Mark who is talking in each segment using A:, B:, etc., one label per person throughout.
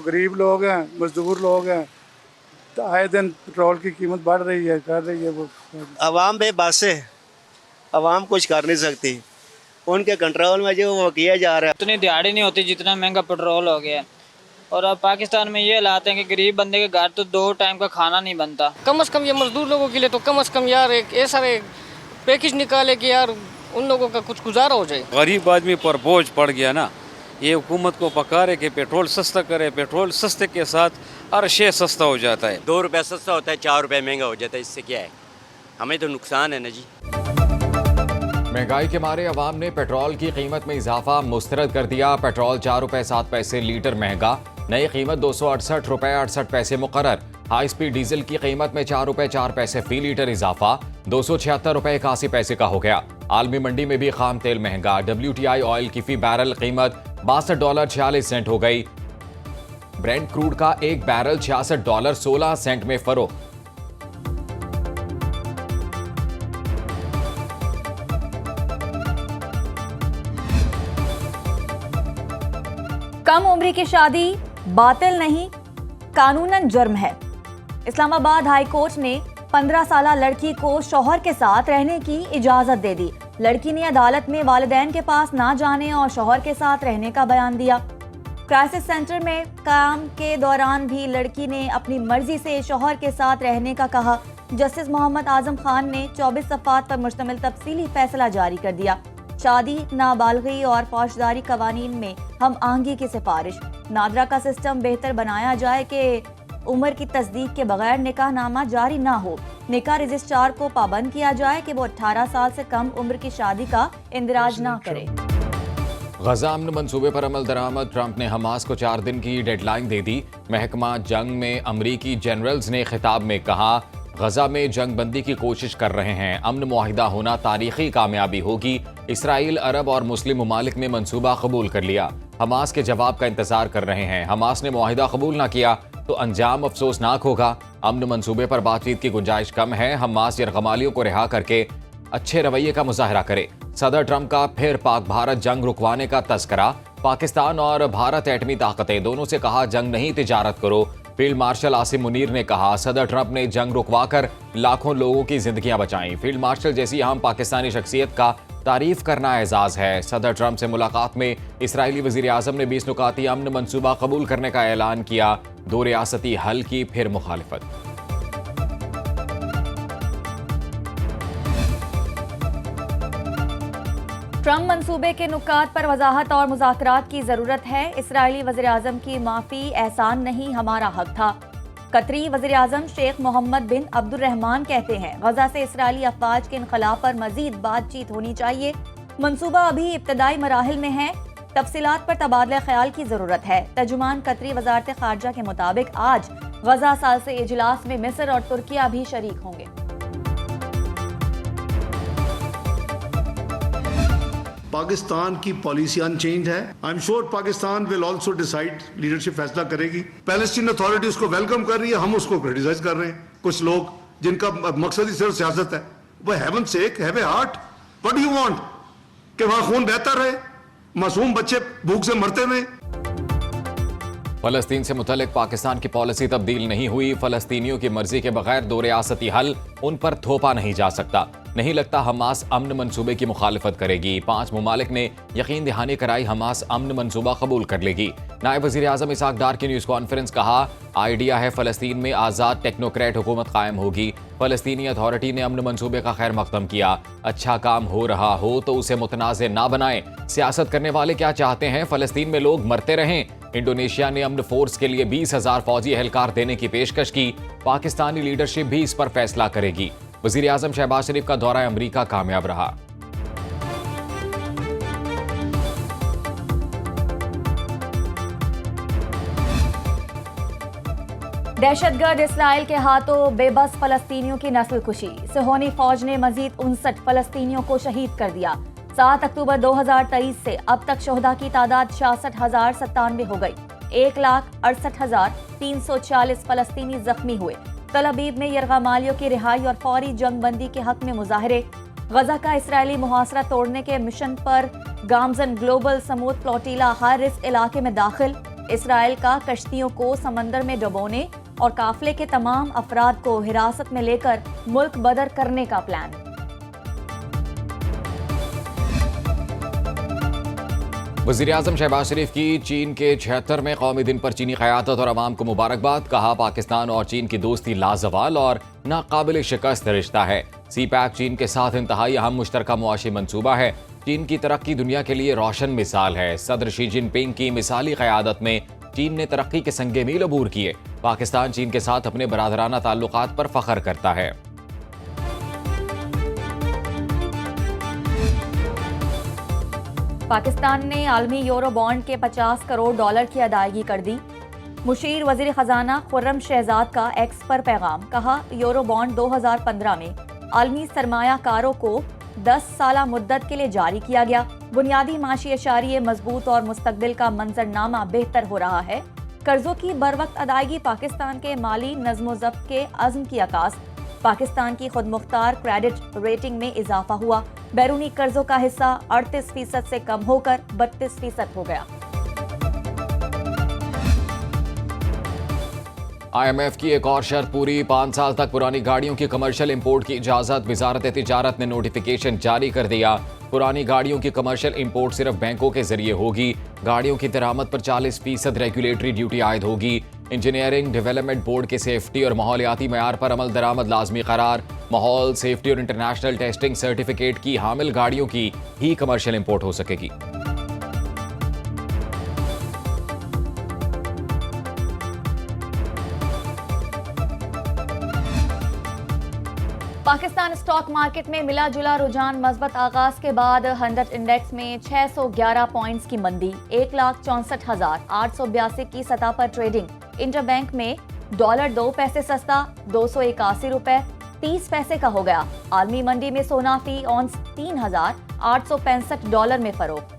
A: गरीब लोग हैं, मजदूर लोग हैं, तो आए दिन पेट्रोल की कीमत बढ़ रही है, कर रही है वो।
B: अवाम बेबस है, अवाम कुछ कर नहीं सकती, उनके कंट्रोल में जो वो किया जा रहा है।
C: उतनी दिहाड़ी नहीं होती जितना महंगा पेट्रोल हो गया है। और अब पाकिस्तान में ये हालात हैं कि गरीब बंदे के घर तो 2 टाइम का खाना नहीं बनता।
D: कम से कम ये मजदूर लोगों के लिए तो कम से कम यार एक ऐसा पैकेज निकाले कि यार उन लोगों का कुछ गुजारा हो जाए।
E: गरीब आदमी पर बोझ पड़ गया ना, ये हुकूमत को पकारे कि पेट्रोल सस्ता करे, पेट्रोल सस्ते के साथ हर शे सस्ता हो जाता है।
F: 2 रुपये सस्ता होता है, 4 रुपये महंगा हो जाता है, इससे क्या है, हमें तो नुकसान है ना जी।
G: महंगाई के मारे अवाम ने पेट्रोल की कीमत में इजाफा मुस्तरद कर दिया। पेट्रोल 4 रुपये 7 पैसे लीटर महंगा, नई कीमत 268 रुपये 68 पैसे मुकर्रर। हाई स्पीड डीजल की कीमत में 4 रुपये 4 पैसे फी लीटर इजाफा, 276 रुपये 81 पैसे का हो गया। आलमी मंडी में भी खाम तेल महंगा, WTI ऑयल की फी बैरल कीमत $62.46 हो गई। ब्रेंट क्रूड का एक बैरल $66.16 में फरोख्त।
H: कम उम्र की शादी बातिल नहीं, कानूनन जुर्म है। इस्लामाबाद हाई कोर्ट ने 15 साल लड़की को शौहर के साथ रहने की इजाजत दे दी। लड़की ने अदालत में वालिदैन के पास ना जाने और शौहर के साथ रहने का बयान दिया। क्राइसिस सेंटर में काम के दौरान भी लड़की ने अपनी मर्जी से शौहर के साथ रहने का कहा। जस्टिस मोहम्मद आजम खान ने 24 सफ़ात पर मुश्तमिल तफसीली फैसला जारी कर दिया। शादी, नाबालगी और फौजदारी कवानीन में हम आहंगी की सिफारिश। नादरा का सिस्टम बेहतर बनाया जाए कि उम्र की तस्दीक के बगैर निकाहनामा जारी ना हो। निकाह रजिस्ट्रार को पाबंद किया जाए कि वो 18 साल से कम उम्र की शादी का इंदराज ना करे।
G: गजा अमन मंसूबे पर अमल दरामद, ट्रंप ने हमास को 4 दिन की डेडलाइन दे दी। महकमा जंग में अमरीकी जनरल्स ने खिताब में कहा, गजा में जंग बंदी की कोशिश कर रहे हैं, अमन मुआहिदा होना तारीखी कामयाबी होगी। इसराइल, अरब और मुस्लिम ममालिक ने मंसूबा कबूल कर लिया, हमास के जवाब का इंतजार कर रहे हैं। हमास ने मुआहिदा कबूल ना किया तो अंजाम अफसोसनाक होगा। अमन मंसूबे पर बातचीत की गुंजाइश कम है। हमास यरगमालियों को रिहा करके अच्छे रवैये का मुजाहरा करे। सदर ट्रंप का फिर पाक भारत जंग रुकवाने का तस्करा। पाकिस्तान और भारत एटमी ताकतें, दोनों से कहा जंग नहीं तिजारत करो। फील्ड मार्शल आसिम मुनीर ने कहा, सदर ट्रंप ने जंग रुकवाकर लाखों लोगों की जिंदगियां बचाई। फील्ड मार्शल जैसी अहम पाकिस्तानी शख्सियत का तारीफ करना एजाज है। सदर ट्रंप से मुलाकात में इसराइली वजीर आजम ने 20 नुकाती अमन मंसूबा कबूल करने का ऐलान किया। 2 रियासती हल की फिर मुखालिफत।
H: ट्रंप मंसूबे के नुकात पर वजाहत और मुज़ाकरात की जरूरत है। इसराइली वज़ीर आज़म की माफी एहसान नहीं, हमारा हक था। कतरी वज़ीर आज़म शेख मोहम्मद बिन अब्दुर्रहमान कहते हैं, गजा से इसराइली अफवाज के इनखला पर मजीद बातचीत होनी चाहिए। मंसूबा अभी इब्तदाई मराहिल में है, तफसीलात पर तबादला ख्याल की जरूरत है। तर्जुमान कतरी वजारत खारजा के मुताबिक आज गजा साल से इजलास में मिस्र और तुर्किया भी शरीक होंगे।
I: पाकिस्तान की पॉलिसी अनचेंज है। I am sure Pakistan will also decide, leadership फैसला करेगी। पैलेस्टीन अथॉरिटी उसको वेलकम कर रही है, हम उसको क्रिटिसाइज कर रहे हैं। कुछ लोग जिनका मकसद ही सिर्फ सियासत है, वो haven sec have a heart, what do you want कि वहां खून बहता रहे, मासूम बच्चे भूख से मरते रहे।
G: फलस्तीन से मुतल्लिक पाकिस्तान की पॉलिसी तब्दील नहीं हुई। फलस्तीनियों की मर्जी के बगैर 2 रियासती हल, उन पर थोपा नहीं जा सकता। नहीं लगता हमास अमन मंसूबे की मुखालिफत करेगी। 5 ममालिक ने यकीन दहानी कराई, हमास अमन मंसूबा कबूल कर लेगी। नायब वज़ीर आज़म इसहाक डार की न्यूज़ कॉन्फ्रेंस, कहा आइडिया है फ़लस्तीन में आज़ाद टेक्नोक्रेट हुकूमत कायम होगी। फ़लस्तीनी अथॉरिटी ने अमन मंसूबे का खैर मकदम किया। अच्छा काम हो रहा हो तो उसे मुतनाज़ ना बनाएं। सियासत करने वाले क्या चाहते हैं, फ़लस्तीन में लोग मरते रहें। इंडोनेशिया ने अमन फोर्स के लिए 20,000 फौजी एहलकार देने की पेशकश की। पाकिस्तानी लीडरशिप भी इस पर फैसला करेगी। वज़ीर आज़म शहबाज शरीफ का दौरा अमरीका कामयाब रहा।
H: दहशतगर्द इसराइल के हाथों बेबस फलस्तीनियों की नस्लकुशी। सिहोनी फौज ने मजीद 59 फलस्तीनियों को शहीद कर दिया। 7 अक्टूबर 2023 से अब तक शोहदा की तादाद 66,097 हो गई। 1,68,340 फलस्तीनी जख्मी हुए। तल अबीब में यरगमालियों की रिहाई और फौरी जंग बंदी के हक में मुजाहरे। गजा का इसराइली मुहासरा तोड़ने के मिशन पर गामजन ग्लोबल समूद फ्लोटीला हाई रिस्क इलाके में दाखिल। इसराइल का कश्तियों को समंदर में डुबोने और काफिले के तमाम अफराद को हिरासत में लेकर मुल्क बदर करने का प्लान।
G: वज़ीर-ए-आज़म शहबाज शरीफ की चीन के 76वें कौमी दिन पर चीनी क़यादत और अवाम को मुबारकबाद। कहा, पाकिस्तान और चीन की दोस्ती लाजवाल और नाकाबिल शिकस्त रिश्ता है। सी-पैक चीन के साथ इंतहाई अहम मुश्तरका मुआशी मंसूबा है। चीन की तरक्की दुनिया के लिए रोशन मिसाल है। सदर शी जिनपिंग की मिसाली क़यादत में चीन ने तरक्की के संगे मील अबूर किए। पाकिस्तान चीन के साथ अपने बरादराना ताल्लुकात पर फ़ख्र करता है।
H: पाकिस्तान ने आलमी यूरो बॉन्ड के 50 करोड़ डॉलर की अदायगी कर दी। मुशीर वज़ीर ख़जाना खुर्रम शहजाद का एक्स पर पैगाम। कहा, यूरो बॉन्ड 2015 में आलमी सरमायाकारों को 10 साला मुद्दत के लिए जारी किया गया। बुनियादी माशी अशारिये मजबूत और मुस्तकबिल का मंजरनामा बेहतर हो रहा है। कर्जों की बरवक्त अदायगी पाकिस्तान के माली नज़्म-ओ-ज़ब्त के अज़्म की अकास। पाकिस्तान की खुद मुख्तार क्रेडिट रेटिंग में इजाफा हुआ। बैरूनी कर्जों का हिस्सा 38% से कम होकर 32% हो गया।
G: IMF की एक और शर्त पूरी। 5 साल तक पुरानी गाड़ियों की कमर्शियल इंपोर्ट की इजाजत। वजारत तिजारत ने नोटिफिकेशन जारी कर दिया। पुरानी गाड़ियों की कमर्शियल इंपोर्ट सिर्फ बैंकों के जरिए होगी। गाड़ियों की दरामद पर 40% रेगुलेटरी ड्यूटी आयद होगी। इंजीनियरिंग डेवलपमेंट बोर्ड के सेफ्टी और माहौलियाती मयार पर अमल दरामद लाजमी करार। माहौल, सेफ्टी और इंटरनेशनल टेस्टिंग सर्टिफिकेट की हामिल गाड़ियों की ही कमर्शियल इंपोर्ट हो सकेगी।
H: पाकिस्तान स्टॉक मार्केट में मिला जुला रुझान। मजबूत आगाज के बाद 100 इंडेक्स में 611 पॉइंट्स की मंदी। 1,64,882 की सतह पर ट्रेडिंग। इंटरबैंक में डॉलर 2 पैसे सस्ता 281 रुपए 30 पैसे का हो गया। आलमी मंडी में सोना फी ऑन्स $3,865 में फरोख्त।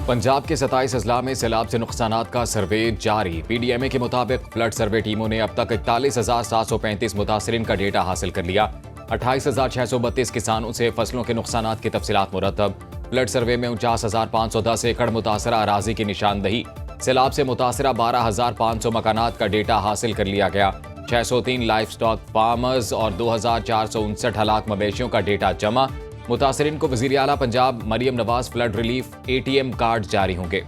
G: पंजाब के 27 अजला में सैलाब से नुकसानात का सर्वे जारी। PDMA के मुताबिक फ्लड सर्वे टीमों ने अब तक 41,735 मुतासरीन का डेटा हासिल कर लिया। 28,632 किसानों से फसलों के नुकसानात की तफसीलात मुरतब। फ्लड सर्वे में 49,510 एकड़ मुतासरा अराजी की निशानदही। सैलाब से मुतासरा 12,500 मकानात का डेटा हासिल कर लिया गया। 603 लाइफ स्टॉक फार्मर्स और 2,459 हलाक मवेशियों का डेटा जमा। मुतासरीन को वज़ीर आला Punjab Maryam Nawaz flood relief ATM card जारी होंगे।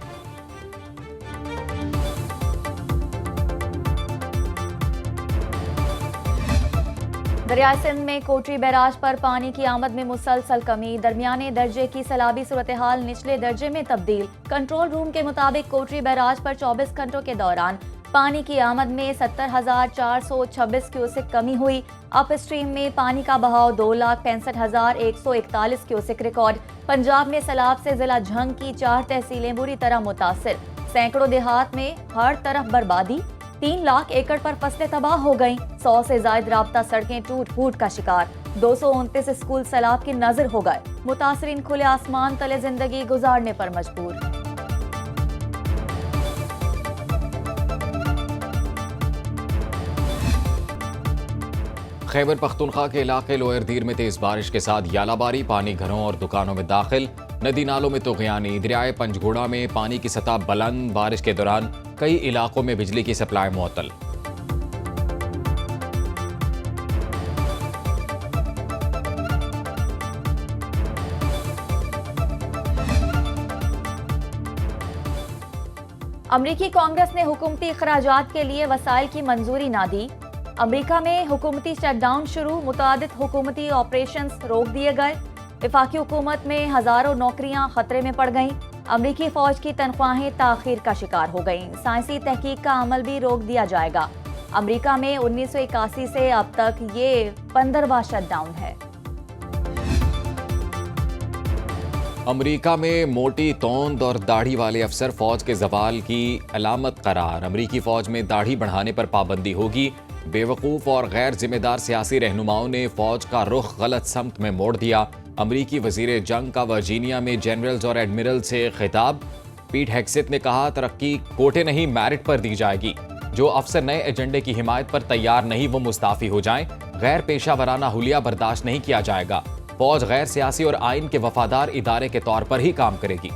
H: दरियाई सिंध में कोटरी बैराज पर पानी की आमद में मुसलसल कमी। दरमियाने दर्जे की सैलाबी सूरत हाल निचले दर्जे में तब्दील। कंट्रोल रूम के मुताबिक कोटरी बैराज पर 24 घंटों के दौरान पानी की आमद में 70,426 क्यूसेक कमी हुई। अप स्ट्रीम में पानी का बहाव 2,65,141 क्यूसेक रिकॉर्ड। पंजाब में सैलाब से जिला झंग की 4 तहसीलें बुरी तरह मुतासिर। सैकड़ों देहात में हर तरफ बर्बादी। 3 लाख एकड़ पर फसलें तबाह हो गईं। 100 से ज्यादा राब्ता सड़कें टूट फूट का शिकार। 229 स्कूल सैलाब की नजर हो गए। मुतासरीन खुले आसमान तले जिंदगी गुजारने पर मजबूर।
G: खैबर पख्तूनख्वा के इलाके लोअर दीर में तेज बारिश के साथ यालाबारी। पानी घरों और दुकानों में दाखिल। नदी नालों में तुग़यानी। दरियाए पंजगुड़ा में पानी की सतह बुलंद। बारिश के दौरान कई इलाकों में बिजली की सप्लाई मुअत्तल।
H: अमरीकी कांग्रेस ने हुकूमती अखराजात के लिए वसाइल की मंजूरी ना दी। अमरीका में हुकूमती शटडाउन शुरू। मुतादिद हुकूमती ऑपरेशंस रोक दिए गए। वफाकी हुकूमत में हजारों नौकरियां खतरे में पड़ गईं। अमरीकी फौज की तनख्वाहें ताखीर का शिकार हो गईं। साइंसी तहकीक का अमल भी रोक दिया जाएगा। अमरीका में 1981 से अब तक ये 15वां शटडाउन है।
G: अमरीका में मोटी तोंद और दाढ़ी वाले अफसर फौज के जवाल की अलामत करार। अमरीकी फौज में दाढ़ी बढ़ाने पर पाबंदी होगी। बेवकूफ़ और गैर जिम्मेदार सियासी रहनुमाओं ने फौज का रुख गलत समत में मोड़ दिया। अमरीकी वजीर जंग का वर्जीनिया में जनरल्स और एडमिरल से खिताब। पीट हेग्सेथ ने कहा, तरक्की कोटे नहीं मेरिट पर दी जाएगी। जो अफसर नए एजेंडे की हिमायत पर तैयार नहीं वो मुस्ताफी हो जाएं। गैर पेशा वराना हुलिया बर्दाश्त नहीं किया जाएगा। फौज गैर सियासी और आइन के वफादार इदारे के तौर पर ही काम करेगी।